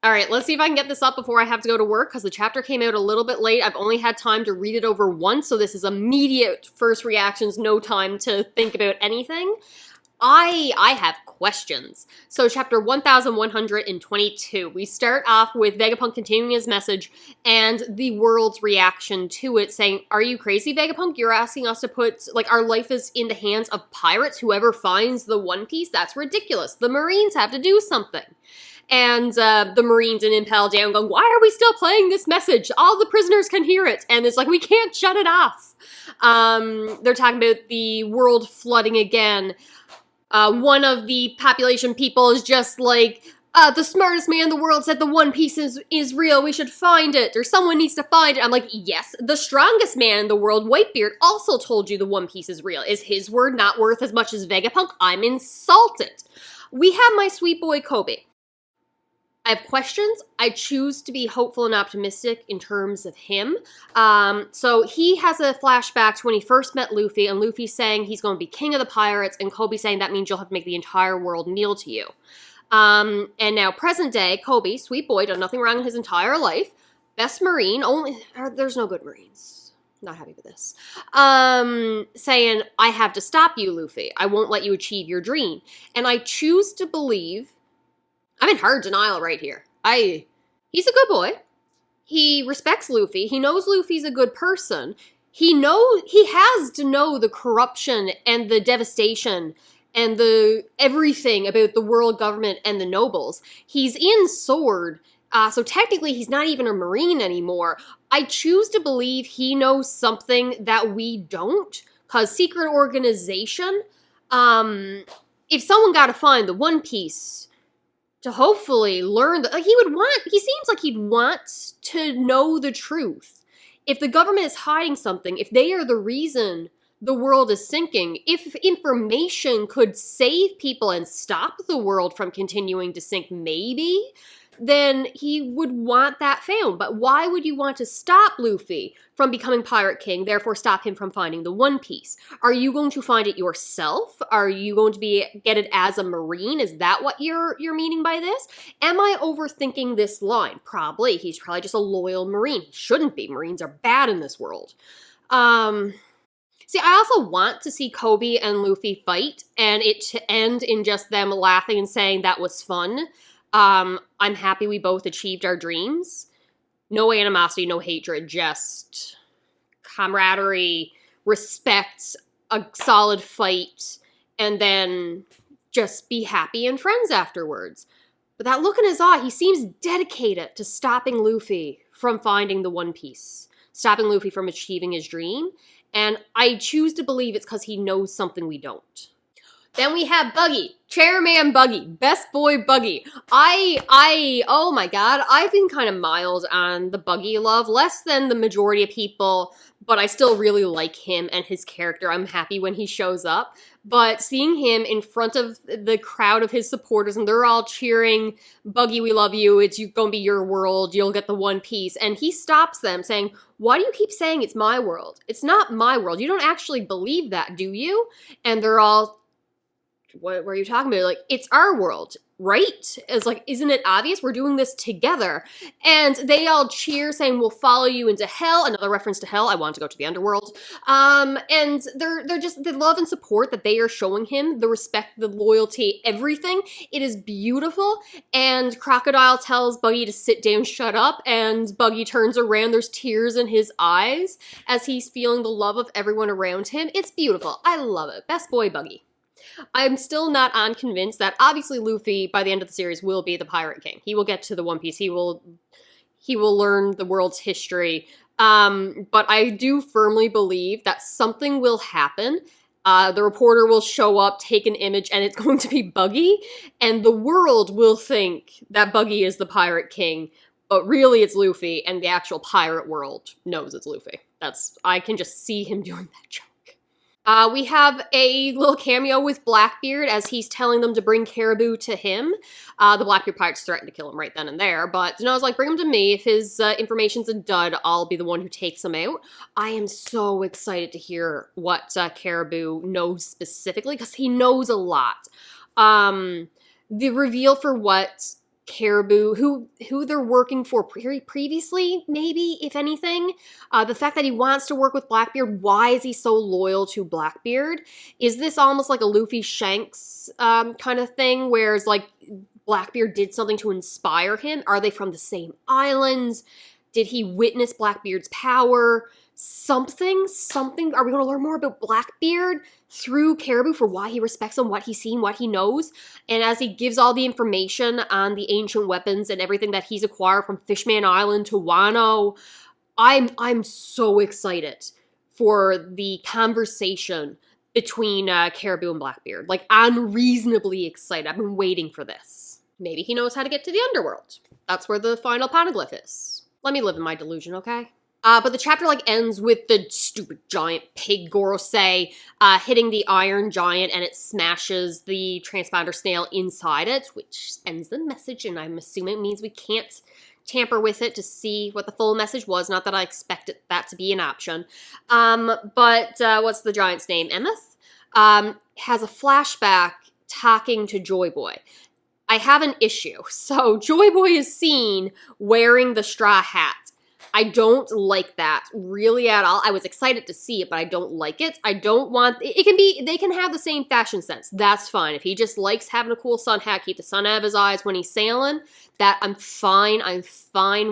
All right, let's see if I can get this up before I have to go to work, because the chapter came out a little bit late. I've only had time to read it over once, so this is immediate first reactions, no time to think about anything. I have questions. So chapter 1122, we start off with Vegapunk continuing his message and the world's reaction to it, saying, "Are you crazy, Vegapunk? You're asking us to put, like, our life is in the hands of pirates. Whoever finds the One Piece, that's ridiculous. The Marines have to do something." And the Marines in Impel Down going, "Why are we still playing this message? All the prisoners can hear it." And it's like, we can't shut it off. They're talking about the world flooding again. One of the population people is just like, the smartest man in the world said the One Piece is real, we should find it, or someone needs to find it. I'm like, yes, the strongest man in the world, Whitebeard, also told you the One Piece is real. Is his word not worth as much as Vegapunk? I'm insulted. We have my sweet boy Kobe. I have questions. I choose to be hopeful and optimistic in terms of him. So he has a flashback to when he first met Luffy, and Luffy saying he's going to be king of the pirates, and Kobe saying that means you'll have to make the entire world kneel to you. And now present day, Kobe, sweet boy, done nothing wrong in his entire life. Best Marine, there's no good Marines. Not happy with this. Saying, I have to stop you, Luffy. I won't let you achieve your dream. And I choose to believe, I'm in hard denial right here. He's a good boy. He respects Luffy. He knows Luffy's a good person. He has to know the corruption and the devastation and the everything about the world government and the nobles. He's in Sword, so technically he's not even a Marine anymore. I choose to believe he knows something that we don't, because secret organization, if someone got to find the One Piece to hopefully learn he seems like he'd want to know the truth. If the government is hiding something, if they are the reason the world is sinking, if information could save people and stop the world from continuing to sink, maybe, then he would want that found. But why would you want to stop Luffy from becoming Pirate King, therefore stop him from finding the One Piece? Are you going to find it yourself? Are you going to get it as a Marine? Is that what you're meaning by this? Am I overthinking this line? Probably. He's probably just a loyal Marine. He shouldn't be. Marines are bad in this world. See, I also want to see Kobe and Luffy fight, and it to end in just them laughing and saying that was fun. I'm happy we both achieved our dreams. No animosity, no hatred, just camaraderie, respect, a solid fight, and then just be happy and friends afterwards. But that look in his eye, he seems dedicated to stopping Luffy from finding the One Piece, stopping Luffy from achieving his dream, and I choose to believe it's because he knows something we don't. Then we have Buggy, Chairman Buggy, best boy Buggy. Oh my god, I've been kind of mild on the Buggy love, less than the majority of people, but I still really like him and his character. I'm happy when he shows up, but seeing him in front of the crowd of his supporters, and they're all cheering, "Buggy, we love you, it's gonna be your world, you'll get the One Piece," and he stops them saying, "Why do you keep saying it's my world? It's not my world. You don't actually believe that, do you?" And they're all, "What were you talking about?" Like, "It's our world, right?" It's like, "Isn't it obvious? We're doing this together." And they all cheer, saying, "We'll follow you into hell." Another reference to hell. I want to go to the underworld. And they're just the love and support that they are showing him, the respect, the loyalty, everything. It is beautiful. And Crocodile tells Buggy to sit down, shut up, and Buggy turns around. There's tears in his eyes as he's feeling the love of everyone around him. It's beautiful. I love it. Best boy Buggy. I'm still not unconvinced that obviously Luffy, by the end of the series, will be the Pirate King. He will get to the One Piece. He will learn the world's history. But I do firmly believe that something will happen. The reporter will show up, take an image, and it's going to be Buggy, and the world will think that Buggy is the Pirate King, but really it's Luffy, and the actual pirate world knows it's Luffy. I can just see him doing that joke. We have a little cameo with Blackbeard as he's telling them to bring Caribou to him. The Blackbeard pirates threatened to kill him right then and there, but I was like, bring him to me. If his information's a dud, I'll be the one who takes him out. I am so excited to hear what Caribou knows specifically, because he knows a lot. The reveal for what Caribou, who they're working for previously, maybe, if anything. The fact that he wants to work with Blackbeard, why is he so loyal to Blackbeard? Is this almost like a Luffy Shanks kind of thing, whereas like Blackbeard did something to inspire him? Are they from the same islands? Did he witness Blackbeard's power? Something. Are we going to learn more about Blackbeard through Caribou for why he respects him, what he's seen, what he knows? And as he gives all the information on the ancient weapons and everything that he's acquired from Fishman Island to Wano, I'm so excited for the conversation between Caribou and Blackbeard. Like, unreasonably excited. I've been waiting for this. Maybe he knows how to get to the underworld. That's where the final poneglyph is. Let me live in my delusion, okay? But the chapter like ends with the stupid giant pig Gorosei hitting the iron giant, and it smashes the transponder snail inside it, which ends the message, and I'm assuming it means we can't tamper with it to see what the full message was. Not that I expected that to be an option. But what's the giant's name? Emeth? Has a flashback talking to Joy Boy. I have an issue. So Joy Boy is seen wearing the straw hat. I don't like that really at all. I was excited to see it, but I don't like it. I don't want, it can be, they can have the same fashion sense. That's fine. If he just likes having a cool sun hat, keep the sun out of his eyes when he's sailing, that I'm fine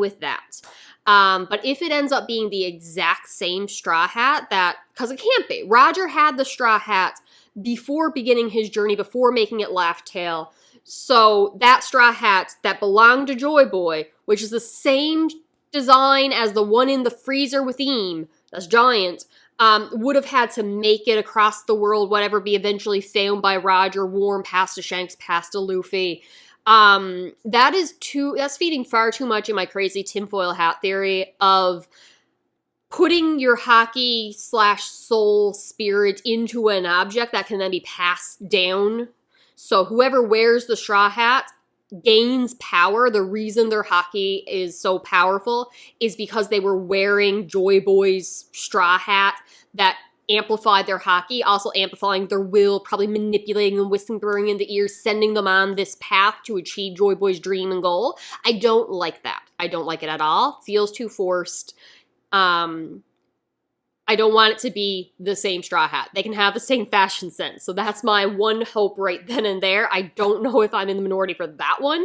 with that. But if it ends up being the exact same straw hat, that, because it can't be. Roger had the straw hat before beginning his journey, before making it Laugh Tale. So that straw hat that belonged to Joy Boy, which is the same design as the one in the freezer with Eam, that's giant, would have had to make it across the world, whatever, be eventually found by Roger, worn past to Shanks, past to Luffy. That's feeding far too much in my crazy tinfoil hat theory of putting your haki/soul spirit into an object that can then be passed down. So whoever wears the straw hat gains power. The reason their haki is so powerful is because they were wearing Joy Boy's straw hat that amplified their haki, also amplifying their will, probably manipulating them, whispering in the ears, sending them on this path to achieve Joy Boy's dream and goal. I don't like that. I don't like it at all. Feels too forced. I don't want it to be the same straw hat. They can have the same fashion sense. So that's my one hope right then and there. I don't know if I'm in the minority for that one.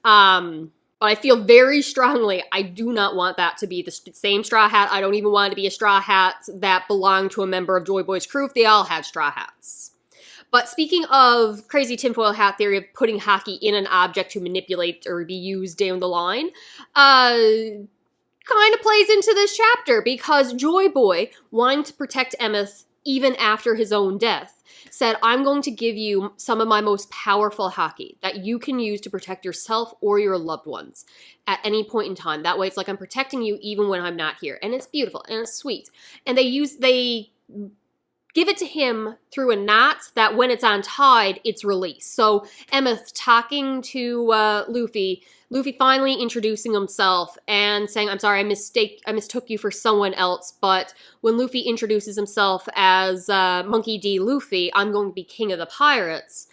But I feel very strongly I do not want that to be the same straw hat. I don't even want it to be a straw hat that belonged to a member of Joy Boy's crew if they all had straw hats. But speaking of crazy tinfoil hat theory of putting haki in an object to manipulate or be used down the line, kind of plays into this chapter because Joy Boy, wanting to protect Emeth even after his own death, said, I'm going to give you some of my most powerful haki that you can use to protect yourself or your loved ones at any point in time. That way it's like I'm protecting you even when I'm not here. And it's beautiful and it's sweet. And they give it to him through a knot that when it's untied, it's released. So Emeth talking to Luffy finally introducing himself and saying, I'm sorry, I mistook you for someone else, but when Luffy introduces himself as Monkey D. Luffy, I'm going to be king of the pirates,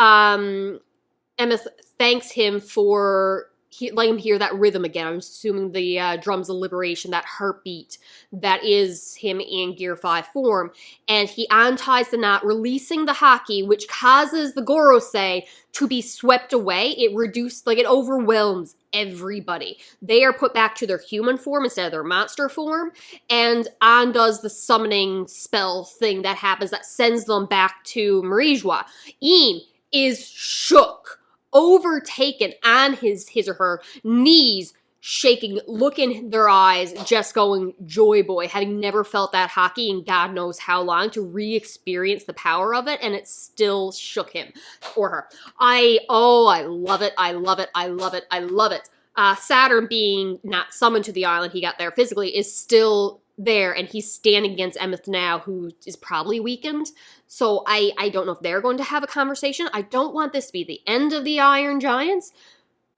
Emeth thanks him for letting him hear that rhythm again. I'm assuming the drums of liberation, that heartbeat that is him in Gear 5 form. And he unties the knot, releasing the haki, which causes the Gorosei to be swept away. It overwhelms everybody. They are put back to their human form instead of their monster form, and undoes the summoning spell thing that happens that sends them back to Marijua. Eam is shook, overtaken on his or her knees, shaking, look in their eyes, just going, Joy Boy, having never felt that haki in God knows how long, to re-experience the power of it, and it still shook him or her. I love it, I love it, I love it, I love it. Saturn being not summoned to the island he got there physically is still there, and he's standing against Emeth now, who is probably weakened. So I don't know if they're going to have a conversation. I don't want this to be the end of the Iron Giants,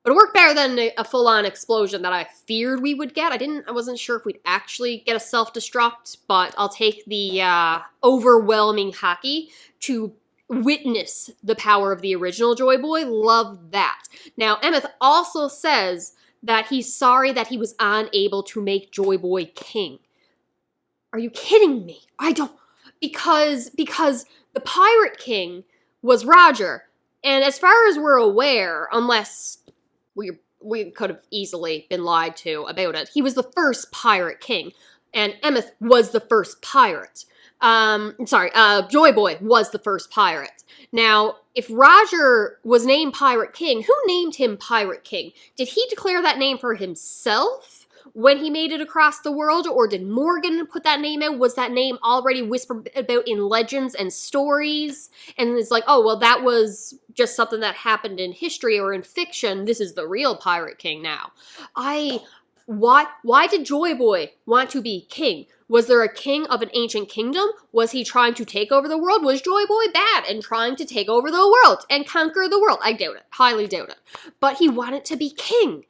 but it worked better than a full-on explosion that I feared we would get. I wasn't sure if we'd actually get a self-destruct, but I'll take the overwhelming haki to witness the power of the original Joy Boy. Love that. Now, Emmeth also says that he's sorry that he was unable to make Joy Boy king. Are you kidding me? I don't... Because the Pirate King was Roger. And as far as we're aware, unless we could have easily been lied to about it, he was the first Pirate King. And Emmeth was the first pirate. Joy Boy was the first pirate. Now, if Roger was named Pirate King, who named him Pirate King? Did he declare that name for himself when he made it across the world, or did Morgan put that name out? Was that name already whispered about in legends and stories? And it's like, oh, well, that was just something that happened in history or in fiction. This is the real Pirate King now. Why did Joy Boy want to be king? Was there a king of an ancient kingdom? Was he trying to take over the world? Was Joy Boy bad and trying to take over the world and conquer the world? I doubt it. Highly doubt it. But he wanted to be king.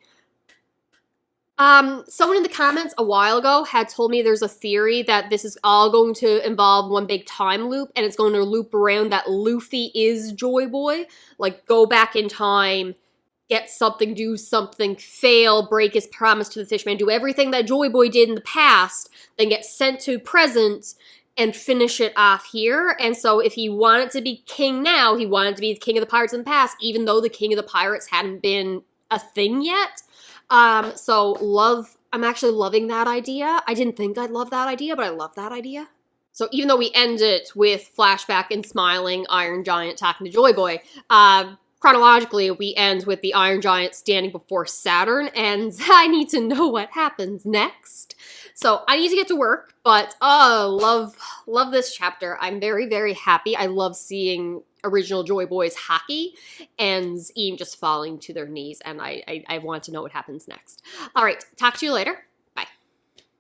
Someone in the comments a while ago had told me there's a theory that this is all going to involve one big time loop, and it's going to loop around that Luffy is Joy Boy. Like, go back in time, get something, do something, fail, break his promise to the Fishman, do everything that Joy Boy did in the past, then get sent to present and finish it off here. And so if he wanted to be king now, he wanted to be the king of the pirates in the past, even though the king of the pirates hadn't been a thing yet. I'm actually loving that idea. I didn't think I'd love that idea, but I love that idea. So even though we end it with flashback and smiling Iron Giant talking to Joy Boy, chronologically, we end with the Iron Giant standing before Saturn, and I need to know what happens next. So I need to get to work, but love this chapter. I'm very, very happy. I love seeing original Joy Boy's hockey and Ian just falling to their knees, and I want to know what happens next. All right, talk to you later.